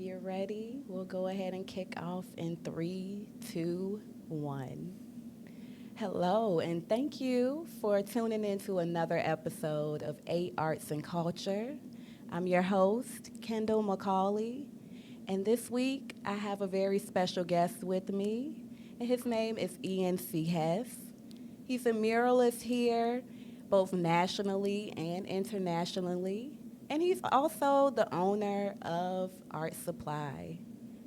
you're ready, we'll go ahead and kick off in three, two, one. Hello, and thank you for tuning in to another episode of Eight Arts and Culture. I'm your host, Kendal McAuley, and this week I have a very special guest with me, and his name is Ian Hess. He's a muralist here, both nationally and internationally, and he's also the owner of Art Supply.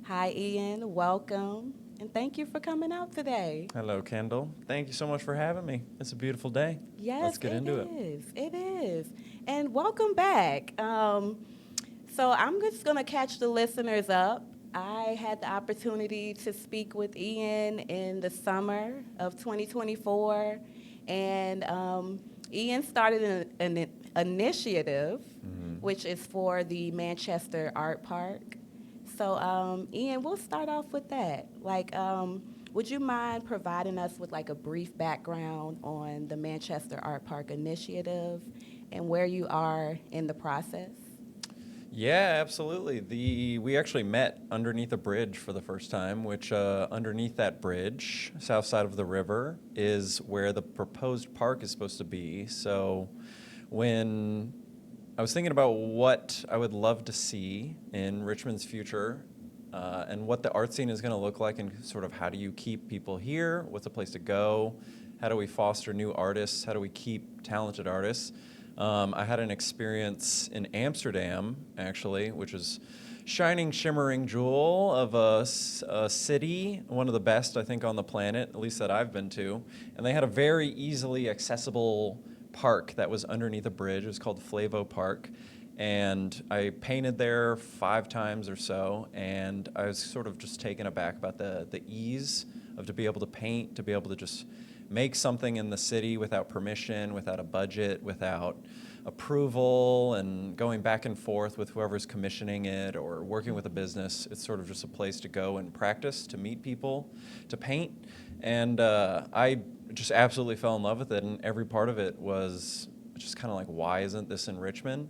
Hi, Ian. Welcome, and thank you for coming out today. Hello, Kendall. Thank you so much for having me. It's a beautiful day. Yes, Let's get into it. It is. And welcome back. So I'm just going to catch the listeners up. I had the opportunity to speak with Ian in the summer of 2024, and Ian started an initiative, which is for the Manchester Art Park. So, Ian, we'll start off with that. Would you mind providing us with like a brief background on the Manchester Art Park initiative and where you are in the process? Yeah, absolutely. We actually met underneath a bridge for the first time, which underneath that bridge, south side of the river, is where the proposed park is supposed to be. So when I was thinking about what I would love to see in Richmond's future, and what the art scene is going to look like, and sort of how do you keep people here? What's a place to go? How do we foster new artists? How do we keep talented artists? I had an experience in Amsterdam, actually, which is shining, shimmering jewel of a city, one of the best, I think, on the planet, at least that I've been to. And they had a very easily accessible park that was underneath a bridge. It was called Flavo Park. And I painted there 5 times or so, and I was sort of just taken aback about the ease of to be able to paint, to be able to just make something in the city without permission, without a budget, without approval, and going back and forth with whoever's commissioning it or working with a business. It's sort of just a place to go and practice, to meet people, to paint. And I just absolutely fell in love with it, and every part of it was just kind of like, why isn't this in Richmond?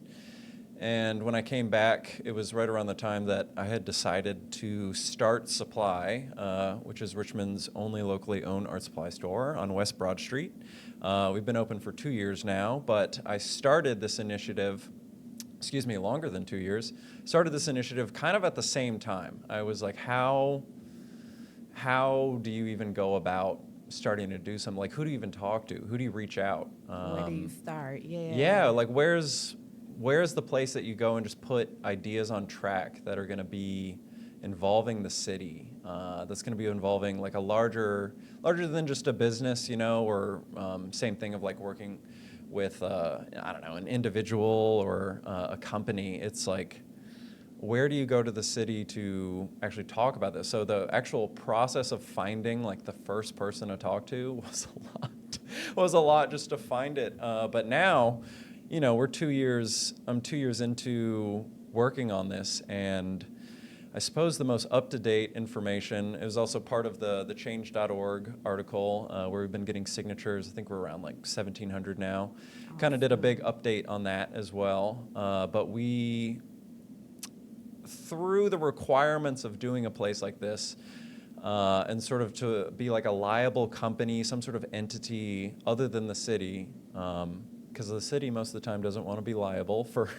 And when I came back, it was right around the time that I had decided to start Supply, which is Richmond's only locally owned art supply store on West Broad Street. We've been open for 2 years now, but I started this initiative, longer than 2 years, started this initiative kind of at the same time. I was like, how do you even go about starting to do something? Like, who do you even talk to? Who do you reach out? Where do you start? Yeah, like where's the place that you go and just put ideas on track that are going to be involving the city, that's going to be involving like a larger than just a business, or same thing of like working with, I don't know, an individual or a company. It's like, where do you go to the city to actually talk about this? So the actual process of finding like the first person to talk to was a lot just to find it. But now, I'm 2 years into working on this, and I suppose the most up-to-date information is also part of the change.org article, where we've been getting signatures. I think we're around like 1,700 now. Awesome. Kind of did a big update on that as well. But we, through the requirements of doing a place like this, and sort of to be like a liable company, some sort of entity other than the city, because the city most of the time doesn't want to be liable for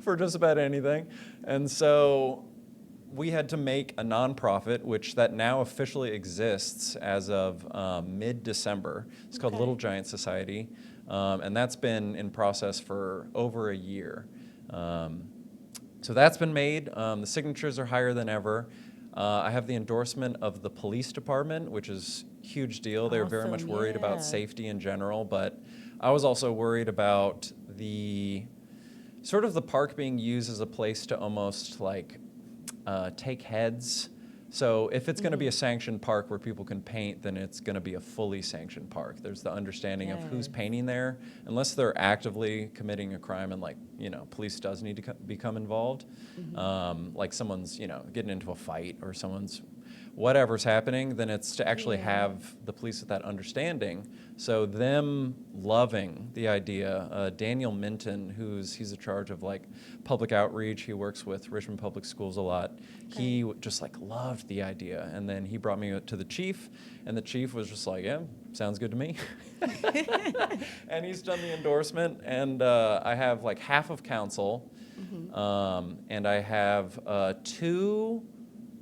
for just about anything. And so we had to make a nonprofit, which that now officially exists as of mid-December. It's called Little Giant Society, and that's been in process for over a year. So that's been made. The signatures are higher than ever. I have the endorsement of the police department, which is a huge deal. They're very much worried about safety in general, but I was also worried about the park being used as a place to almost like take heads. So if it's going to be a sanctioned park where people can paint, then it's going to be a fully sanctioned park. There's the understanding of who's painting there, unless they're actively committing a crime and police does need to become involved. Like someone's, getting into a fight or someone's whatever's happening, then it's to actually Yeah. have the police with that understanding. So them loving the idea. Daniel Minton, he's in charge of like public outreach. He works with Richmond Public Schools a lot. He just like loved the idea, and then he brought me to the chief, and the chief was just like, "Yeah, sounds good to me." And he's done the endorsement, and I have like half of council, and I have 2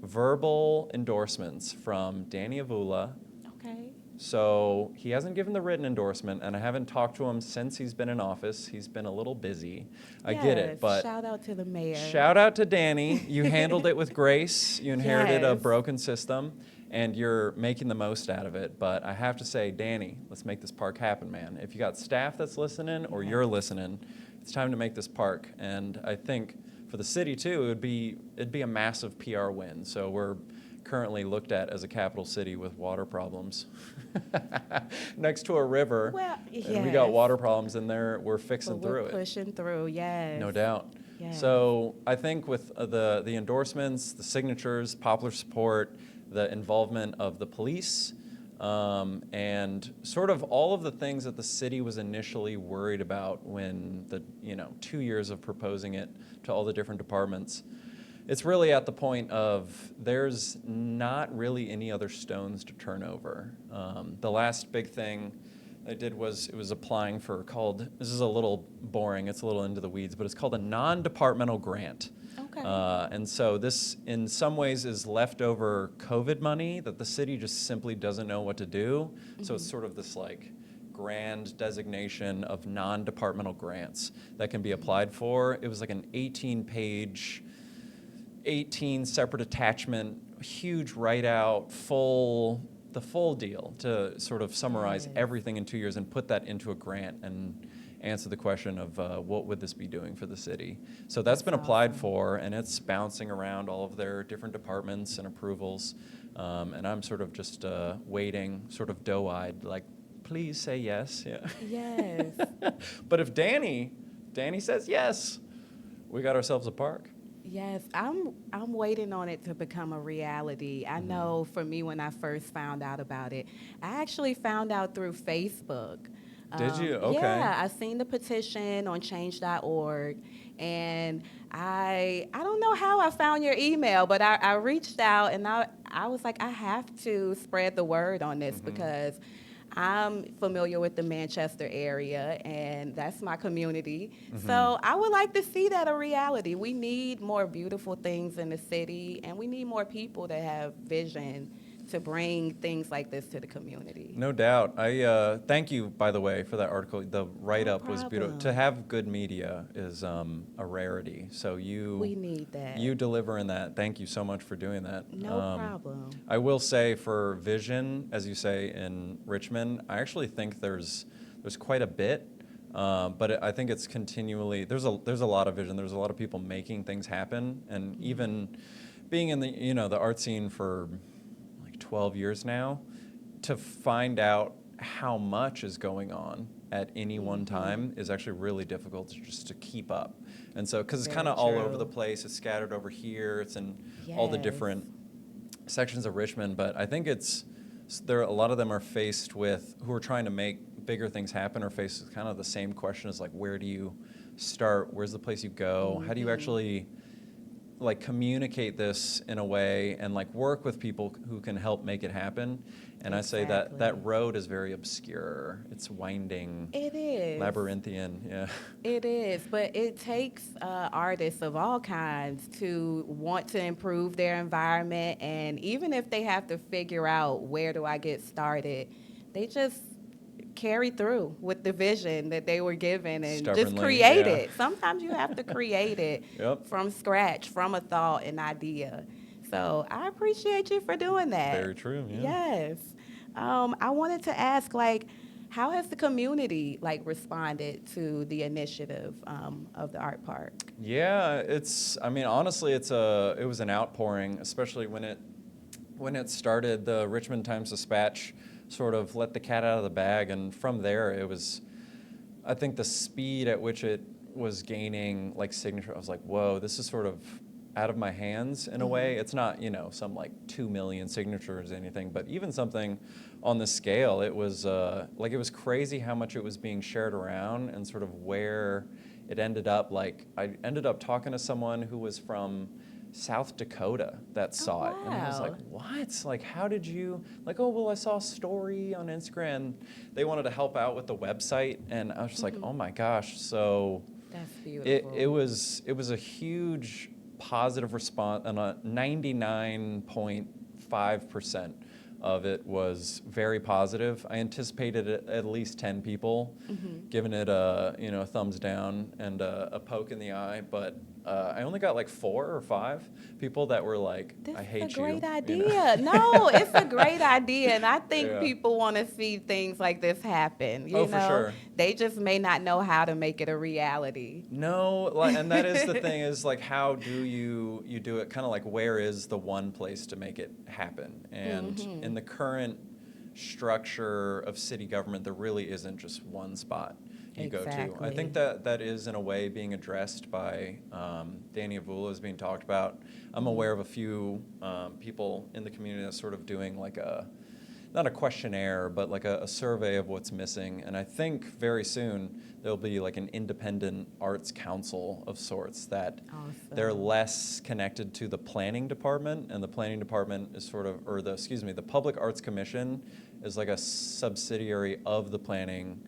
verbal endorsements from Danny Avula. Okay. So he hasn't given the written endorsement, and I haven't talked to him since he's been in office. He's been a little busy. I get it, Yes, but shout out to the mayor. shout out to Danny. You handled it with grace. You inherited a Yes. broken system, and you're making the most out of it. But I have to say, Danny, let's make this park happen, man. If you got staff that's listening or you're listening, it's time to make this park. And I think for the city too, it'd be a massive PR win. So we're currently looked at as a capital city with water problems next to a river. Well, And we got yes. water problems in there. We're fixing But through we're it. pushing through, yes. No doubt. Yes. So I think with the endorsements, the signatures, popular support, the involvement of the police, and sort of all of the things that the city was initially worried about when 2 years of proposing it to all the different departments. It's really at the point of there's not really any other stones to turn over. The last big thing I did was applying for this is a little boring, it's a little into the weeds, but it's called a non-departmental grant. Okay. And so this, in some ways, is leftover COVID money that the city just simply doesn't know what to do. So it's sort of this like grand designation of non-departmental grants that can be applied for. It was like an 18-page, 18 separate attachment, huge write-out, the full deal to sort of summarize everything in 2 years and put that into a grant and answer the question of what would this be doing for the city. So that's been applied for, and it's bouncing around all of their different departments and approvals. And I'm sort of just waiting, sort of doe-eyed, like, please say yes. Yeah. Yes. But if Danny says yes, we got ourselves a park. Yes, I'm waiting on it to become a reality. I know for me, when I first found out about it, I actually found out through Facebook. Did you? Okay. Yeah, I seen the petition on change.org, and I don't know how I found your email, but I reached out, and I was like, I have to spread the word on this because I'm familiar with the Manchester area, and that's my community. So I would like to see that a reality. We need more beautiful things in the city, and we need more people that have vision to bring things like this to the community. No doubt. I thank you, by the way, for that article. The write-up was beautiful. problem. To have good media is a rarity. So We need that. you deliver in that. Thank you so much for doing that. No problem. I will say for vision, as you say in Richmond, I actually think there's quite a bit, but I think it's continually there's a lot of vision. There's a lot of people making things happen, and even being in the art scene for 12 years now, to find out how much is going on at any one time is actually really difficult to keep up. And so, because it's Very kind of all over true. the place, it's scattered over here, it's in all the Yes. different sections of Richmond, but I think a lot of them are faced with, who are trying to make bigger things happen, are faced with kind of the same question as like, where do you start? Where's the place you go? How do you actually like communicate this in a way and like work with people who can help make it happen? And I say that Exactly. road is very obscure. It's winding, It is. labyrinthian. Yeah. It is, but it takes artists of all kinds to want to improve their environment, and even if they have to figure out where do I get started, they just carry through with the vision that they were given and just Stubbornly, create yeah. it. Sometimes you have to create it Yep. from scratch, from a thought, an idea. So I appreciate you for doing that. Very true, yeah. Yes. I wanted to ask, like, how has the community responded to the initiative of the art park? Yeah, honestly, it was an outpouring, especially when it started. The Richmond Times-Dispatch sort of let the cat out of the bag, and from there it was, I think the speed at which it was gaining signature, I was like, whoa, this is sort of out of my hands in a way. It's not, some like 2 million signatures or anything, but even something on the scale, it was it was crazy how much it was being shared around and sort of where it ended up. Like I ended up talking to someone who was from South Dakota that saw it. And I was like, what? Like, how did you, like, oh, well, I saw a story on Instagram. They wanted to help out with the website. And I was just like, oh my gosh. So That's beautiful. it was a huge positive response, and 99.5% of it was very positive. I anticipated at least 10 people giving it a thumbs down and a poke in the eye, but I only got like 4 or 5 people that were like, I hate you. This is a great idea. No, it's a great idea. And I think people want to see things like this happen. You know? For sure. They just may not know how to make it a reality. No, and that is the thing, is like, how do you do it? Kind of like, where is the one place to make it happen? And in the current structure of city government, there really isn't just one spot you go to. I think that is in a way being addressed by Danny Avula is being talked about. I'm aware of a few people in the community that's sort of doing like not a questionnaire, but like a survey of what's missing. And I think very soon there'll be like an independent arts council of sorts that they're less connected to the planning department, and the planning department is sort of, the Public Arts Commission is like a subsidiary of the planning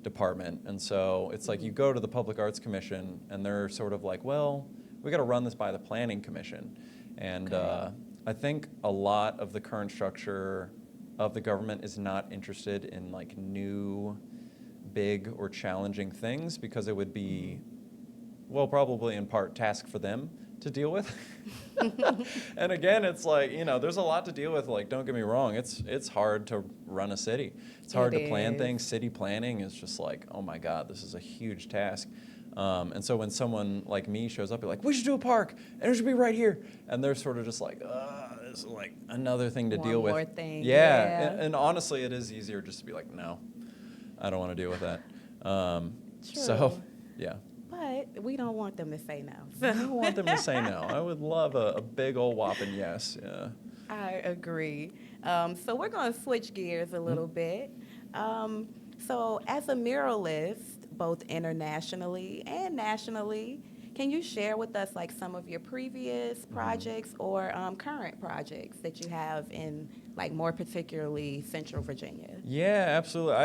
department. And so it's like you go to the Public Arts Commission and they're sort of like, well, we got to run this by the Planning Commission. And I think a lot of the current structure of the government is not interested in like new, big or challenging things, because it would be, well, probably in part task for them to deal with. And again, it's like, there's a lot to deal with. Like, don't get me wrong, it's hard to run a city. It's hard to plan things. City planning is just like, oh my God, this is a huge task. And so when someone like me shows up, you're like, we should do a park, and it should be right here. And they're sort of just like, this is like another thing to deal with. One more thing. Yeah. And honestly, it is easier just to be like, no, I don't want to deal with that. So, yeah. But we don't want them to say no. I don't want them to say no. I would love a big old whopping yes. Yeah. I agree. So we're going to switch gears a little bit. So as a muralist, both internationally and nationally, can you share with us like some of your previous projects or current projects that you have in like more particularly Central Virginia? Yeah, absolutely.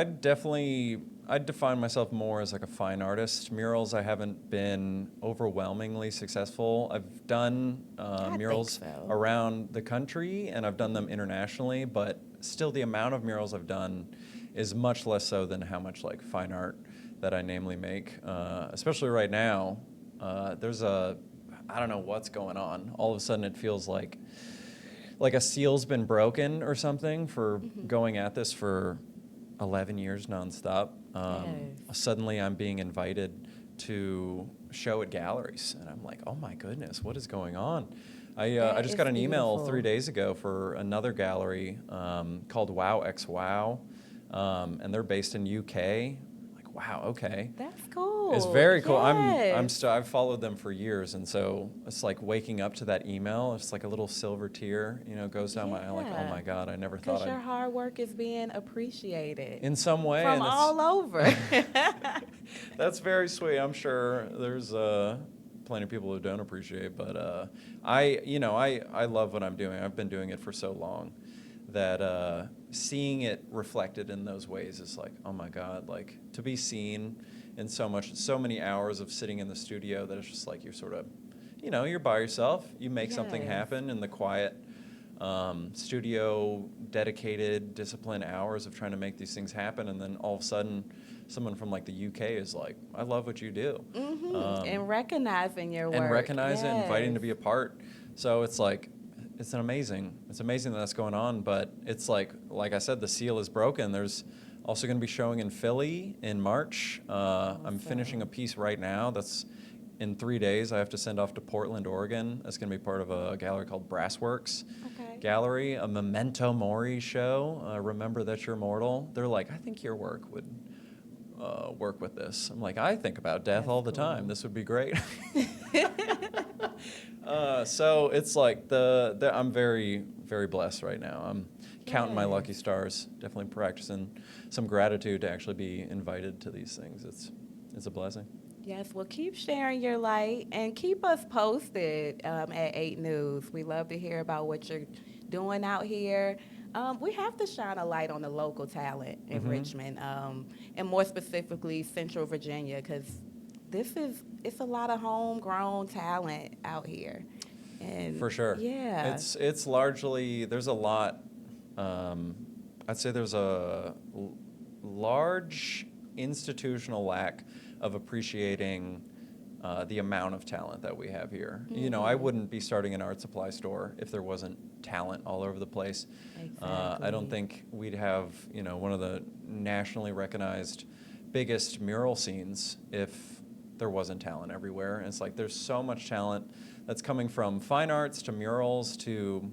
I'd define myself more as like a fine artist. Murals, I haven't been overwhelmingly successful. I've done murals around the country, and I've done them internationally, but still the amount of murals I've done is much less so than how much like fine art that I namely make. Especially right now, I don't know what's going on. All of a sudden it feels like a seal's been broken or something for going at this for 11 years nonstop. Suddenly I'm being invited to show at galleries, and I'm like, oh my goodness, what is going on? I just got an email 3 days ago for another gallery called Wow X Wow, and they're based in UK. Like, wow, okay. That's cool. It's very cool. Yes. I've followed them for years, and so it's like waking up to that email. It's like a little silver tear, goes down my eye. Like, oh my God, I never thought. Because your hard work is being appreciated in some way from all over. That's very sweet. I'm sure there's plenty of people who don't appreciate, but I love what I'm doing. I've been doing it for so long that seeing it reflected in those ways is like, oh my God, like to be seen in so many hours of sitting in the studio that it's just like you're sort of, you're by yourself. You make something happen in the quiet studio, dedicated, disciplined hours of trying to make these things happen, and then all of a sudden someone from like the UK is like, I love what you do. And recognizing your work. And recognizing it, inviting to be a part. So it's like, it's amazing that that's going on, but it's like I said, the seal is broken. There's also going to be showing in Philly in March. I'm finishing a piece right now that's in 3 days. I have to send off to Portland, Oregon. That's going to be part of a gallery called Brassworks Gallery, a Memento Mori show. Remember that you're mortal. They're like, I think your work work with this. I'm like, I think about death That's all the time. cool. This would be great. So it's like I'm very, very blessed right now. I'm counting my lucky Yes. stars. Definitely practicing some gratitude to actually be invited to these things. It's a blessing. Yes, well, keep sharing your light and keep us posted at 8 News. We love to hear about what you're doing out here. We have to shine a light on the local talent in Mm-hmm. Richmond, and more specifically Central Virginia, because it's a lot of homegrown talent out here. And For sure. yeah, It's largely, there's a lot, I'd say there's a large institutional lack of appreciating the amount of talent that we have here. You know, I wouldn't be starting an art supply store if there wasn't talent all over the place. I don't exactly. think we'd have, you know, one of the nationally recognized biggest mural scenes if there wasn't talent everywhere. And it's like there's so much talent that's coming from fine arts to murals to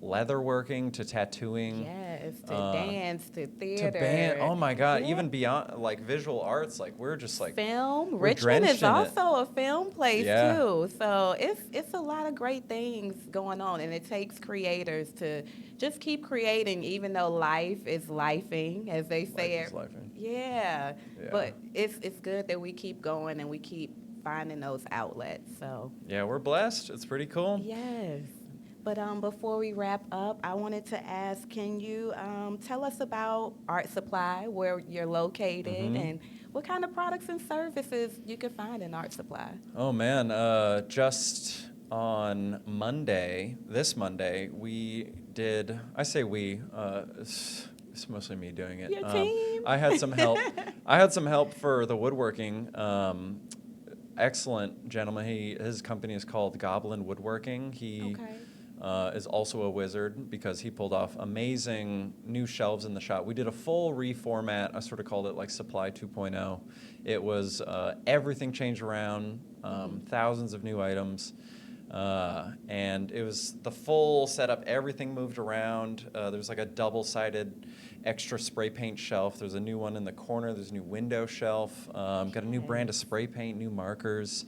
leatherworking to tattooing. Yes, to uh, dance, to to band. theater. Oh my God! Yeah. Even beyond like visual arts, like we're just like Film. we're Richmond drenched is in it. also a film place Yeah, too. So it's a lot of great things going on, and it takes creators to just keep creating, even though life is lifing, as they say life is it. life. Yeah, Yeah, but it's good that we keep going and we keep finding those outlets. So yeah, we're blessed. It's pretty cool. yes. But before we wrap up, I wanted to ask, can you tell us about Art Supply, where you're located, Mm-hmm. and what kind of products and services you can find in Art Supply? Oh man, just on Monday, this Monday, we did. I say we. It's mostly me doing it. Your team? I had some help. I had some help for the woodworking. Excellent gentleman. His company is called Goblin Woodworking. He Okay. is also a wizard because he pulled off amazing new shelves in the shop. We did a full reformat. I sort of called it like Supply 2.0. It was everything changed around, thousands of new items. And it was the full setup. Everything moved around. There's like a double-sided extra spray paint shelf. There's a new one in the corner. There's a new window shelf. Got a new brand of Yes. spray paint, new markers,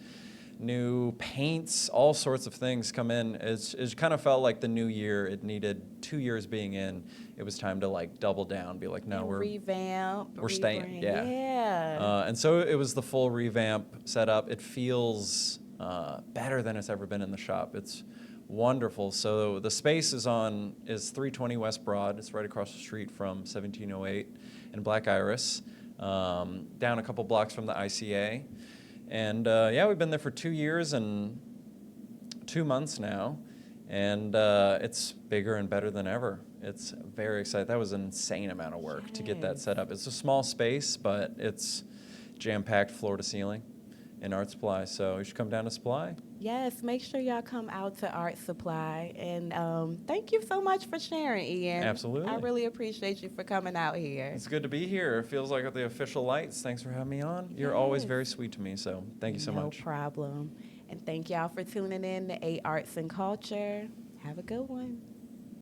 new paints, all sorts of things come in. It kind of felt like the new year. It needed 2 years being in. It was time to like double down, be like, no, And revamp, we're staying. rebrand. Yeah. Yeah. And so it was the full revamp setup. It feels better than it's ever been in the shop. It's wonderful. So the space is 320 West Broad. It's right across the street from 1708 and Black Iris, down a couple blocks from the ICA. And yeah, we've been there for 2 years and 2 months now, and it's bigger and better than ever. It's very exciting. That was an insane amount of work to get that Yes. set up. It's a small space, but it's jam-packed floor to ceiling in Art Supply. So you should come down to Supply. Yes, make sure y'all come out to Art Supply. And thank you so much for sharing, Ian. Absolutely. I really appreciate you for coming out here. It's good to be here. It feels like the official lights. Thanks for having me on. You're always Yes. very sweet to me, so thank you so much. No problem. And thank y'all for tuning in to A Arts and Culture. Have a good one.